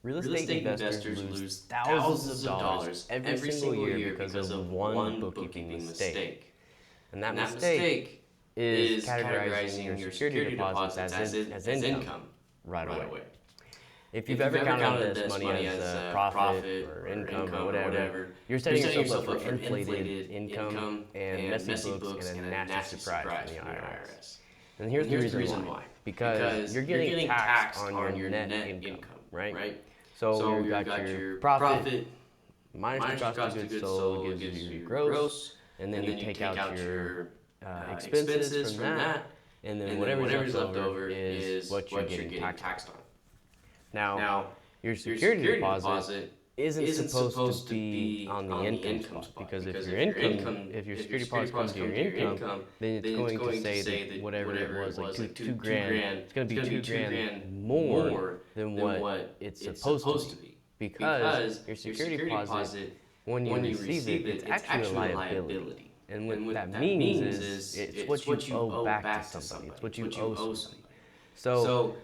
Real estate investors lose thousands of dollars every single year because of one bookkeeping mistake. And that mistake is categorizing your security deposits as income right away. If you've ever counted this money as profit or income or whatever, you're setting yourself up for inflated income and messy books and a nasty surprise from the IRS. And here's the reason why. Because you're getting taxed on your net income, right? So you've got your profit minus your cost of goods sold gives you your gross, and then you take out your expenses from that, and then whatever's left over is what you're getting taxed on. Now, your security deposit isn't supposed to be on the income spot, because if your security deposit comes to your income, then it's going to say that whatever it was, like two grand, it's going to be $2,000 more than what it's supposed to be, because your security deposit, when you receive it, it's actually a liability. And what that means is it's what you owe back to somebody. It's what you owe somebody. So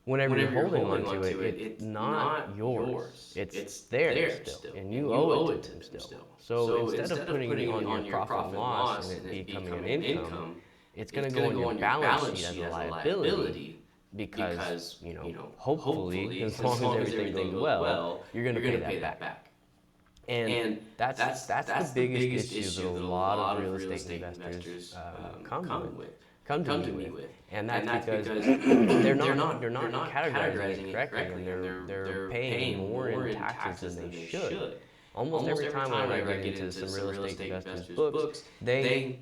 whenever you're holding on to it, it's not yours. It's theirs still, and you owe it to them still. So instead of putting it on your profit and loss and it becoming an income, it's going to go on your balance sheet as a liability, because, hopefully, as long as everything goes well, you're going to pay that back. And that's the biggest issue that a lot of real estate investors come to me with. And that's because they're not categorizing it correctly, and they're paying more in taxes than they should. Almost every time when I get into some real estate investors' books, they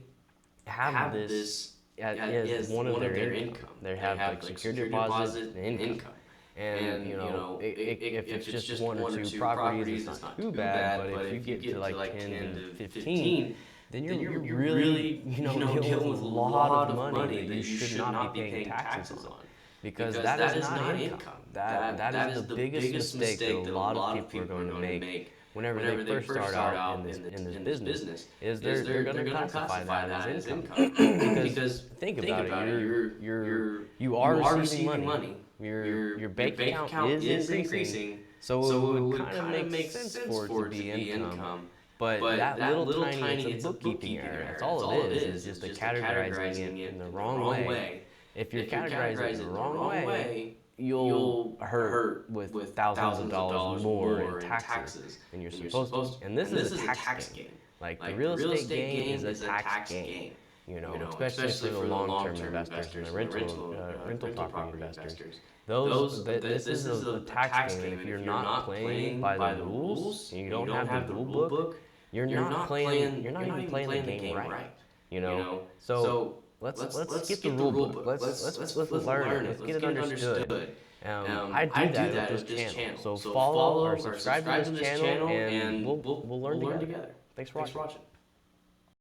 have this as one of their income. They have like security deposit and income. And if it's just one or two properties, it's not too bad. But if you get to like 10 to 15, then you're really dealing with a lot of money that you should not be paying taxes on, because that is not income. That is the biggest mistake that a lot of people are going to make whenever they first start out in this business, is they're going to classify that as income. Because think about it, you are receiving money. Your bank account is increasing, so it would kind of make sense for it to be income. But that little tiny, it's a bookkeeping error. That's all it is just a categorizing it in the wrong way. If you're categorizing it in the wrong way, you'll hurt with thousands of dollars more in taxes than you're supposed to. And this is a tax game. Like the real estate game is a tax game. Especially for the long-term investors and the rental property investors. This is a tax game, and if you're not playing by the rules, and you don't have the rule book, you're not even playing the game right. So let's get the rule book. Let's learn it. Let's get it understood. I do that with this channel. So follow or subscribe to this channel, and we'll learn together. Thanks for watching.